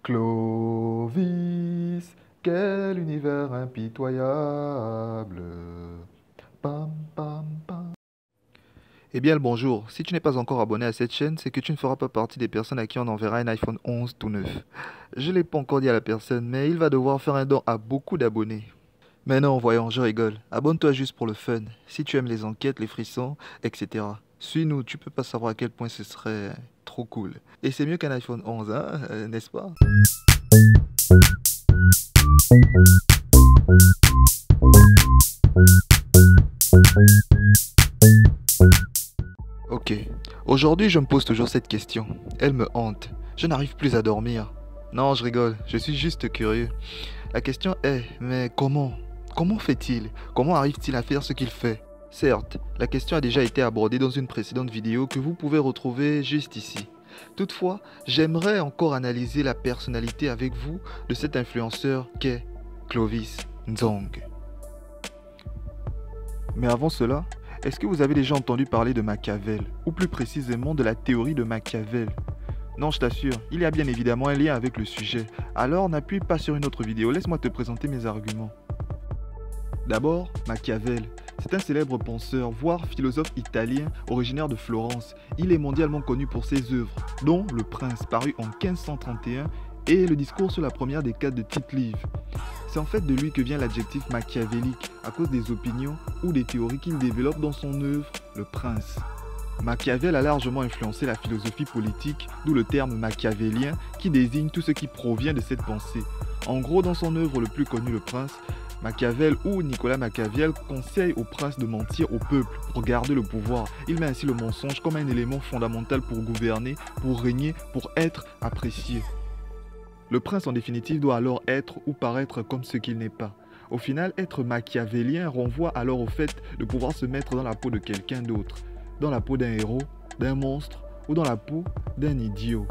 Clovis, quel univers impitoyable. Pam, pam, pam. Eh bien le bonjour, si tu n'es pas encore abonné à cette chaîne, c'est que tu ne feras pas partie des personnes à qui on enverra un iPhone 11 tout neuf. Je ne l'ai pas encore dit à la personne, mais il va devoir faire un don à beaucoup d'abonnés. Mais non, voyons, je rigole. Abonne-toi juste pour le fun, si tu aimes les enquêtes, les frissons, etc. Suis-nous, tu peux pas savoir à quel point ce serait trop cool. Et c'est mieux qu'un iPhone 11, hein, n'est-ce pas? Ok, aujourd'hui je me pose toujours cette question. Elle me hante. Je n'arrive plus à dormir. Non, je rigole, je suis juste curieux. La question est, mais comment? Comment fait-il? Comment arrive-t-il à faire ce qu'il fait? Certes, la question a déjà été abordée dans une précédente vidéo que vous pouvez retrouver juste ici. Toutefois, j'aimerais encore analyser la personnalité avec vous de cet influenceur qu'est Clovis Nzong. Mais avant cela, est-ce que vous avez déjà entendu parler de Machiavel, ou plus précisément de la théorie de Machiavel? Non, je t'assure, il y a bien évidemment un lien avec le sujet. Alors n'appuie pas sur une autre vidéo, laisse-moi te présenter mes arguments. D'abord, Machiavel. C'est un célèbre penseur, voire philosophe italien originaire de Florence. Il est mondialement connu pour ses œuvres, dont Le Prince, paru en 1531, et le discours sur la première décade de Tite-Live. C'est en fait de lui que vient l'adjectif machiavélique, à cause des opinions ou des théories qu'il développe dans son œuvre Le Prince. Machiavel a largement influencé la philosophie politique, d'où le terme machiavélien qui désigne tout ce qui provient de cette pensée. En gros, dans son œuvre le plus connu, Le Prince, Machiavel ou Nicolas Machiavel conseille au prince de mentir au peuple pour garder le pouvoir. Il met ainsi le mensonge comme un élément fondamental pour gouverner, pour régner, pour être apprécié. Le prince en définitive doit alors être ou paraître comme ce qu'il n'est pas. Au final, être machiavélien renvoie alors au fait de pouvoir se mettre dans la peau de quelqu'un d'autre, dans la peau d'un héros, d'un monstre ou dans la peau d'un idiot.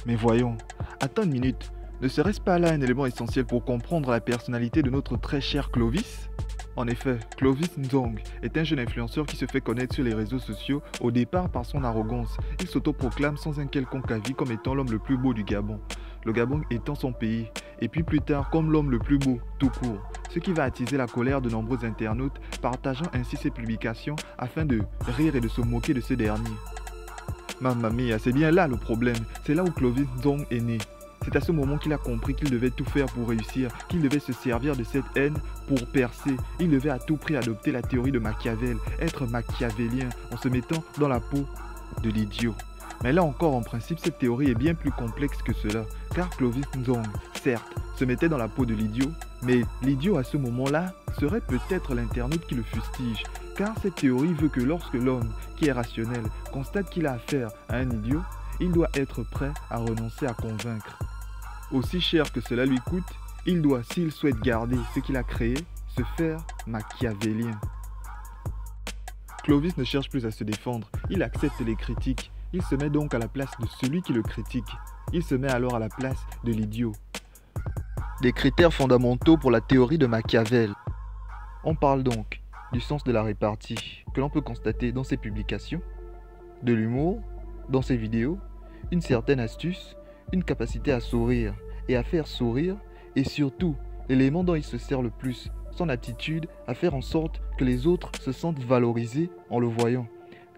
Mais voyons, attends une minute. Ne serait-ce pas là un élément essentiel pour comprendre la personnalité de notre très cher Clovis? En effet, Clovis Nzong est un jeune influenceur qui se fait connaître sur les réseaux sociaux au départ par son arrogance. Il s'autoproclame sans un quelconque avis comme étant l'homme le plus beau du Gabon. Le Gabon étant son pays, et puis plus tard comme l'homme le plus beau, tout court. Ce qui va attiser la colère de nombreux internautes, partageant ainsi ses publications afin de rire et de se moquer de ce dernier. Mamma mia, c'est bien là le problème, c'est là où Clovis Nzong est né. C'est à ce moment qu'il a compris qu'il devait tout faire pour réussir, qu'il devait se servir de cette haine pour percer. Il devait à tout prix adopter la théorie de Machiavel, être machiavélien en se mettant dans la peau de l'idiot. Mais là encore, en principe, cette théorie est bien plus complexe que cela, car Clovis Nzong, certes, se mettait dans la peau de l'idiot, mais l'idiot à ce moment-là serait peut-être l'internaute qui le fustige, car cette théorie veut que lorsque l'homme, qui est rationnel, constate qu'il a affaire à un idiot, il doit être prêt à renoncer à convaincre. Aussi cher que cela lui coûte, il doit, s'il souhaite garder ce qu'il a créé, se faire machiavélien. Clovis ne cherche plus à se défendre, il accepte les critiques. Il se met donc à la place de celui qui le critique. Il se met alors à la place de l'idiot. Des critères fondamentaux pour la théorie de Machiavel. On parle donc du sens de la répartie que l'on peut constater dans ses publications, de l'humour, dans ses vidéos, une certaine astuce, une capacité à sourire et à faire sourire, et surtout, l'élément dont il se sert le plus, son attitude à faire en sorte que les autres se sentent valorisés en le voyant.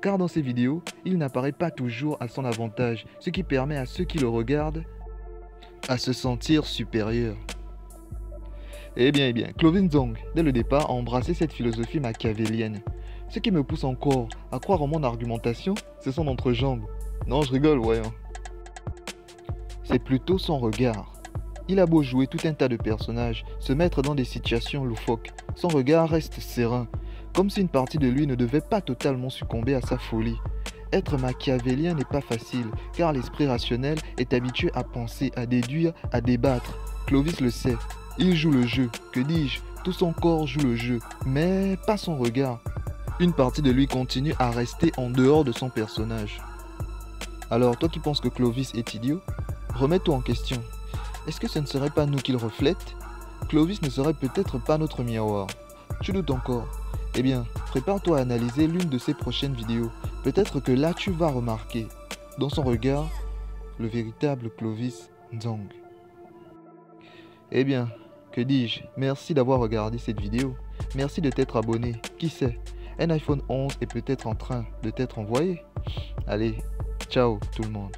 Car dans ses vidéos, il n'apparaît pas toujours à son avantage, ce qui permet à ceux qui le regardent à se sentir supérieurs. Eh bien, Clovis Nzong, dès le départ, a embrassé cette philosophie machiavélienne. Ce qui me pousse encore à croire en mon argumentation, c'est son entrejambe. Non, je rigole, voyons. C'est plutôt son regard. Il a beau jouer tout un tas de personnages, se mettre dans des situations loufoques, son regard reste serein, comme si une partie de lui ne devait pas totalement succomber à sa folie. Être machiavélien n'est pas facile, car l'esprit rationnel est habitué à penser, à déduire, à débattre. Clovis le sait, il joue le jeu, que dis-je, tout son corps joue le jeu, mais pas son regard. Une partie de lui continue à rester en dehors de son personnage. Alors, toi qui penses que Clovis est idiot, remets-toi en question. Est-ce que ce ne serait pas nous qu'il reflète? Clovis ne serait peut-être pas notre miroir. Tu doutes encore? Eh bien, prépare-toi à analyser l'une de ses prochaines vidéos. Peut-être que là tu vas remarquer, dans son regard, le véritable Clovis Nzong. Eh bien, que dis-je? Merci d'avoir regardé cette vidéo. Merci de t'être abonné. Qui sait, un iPhone 11 est peut-être en train de t'être envoyé. Allez, ciao tout le monde.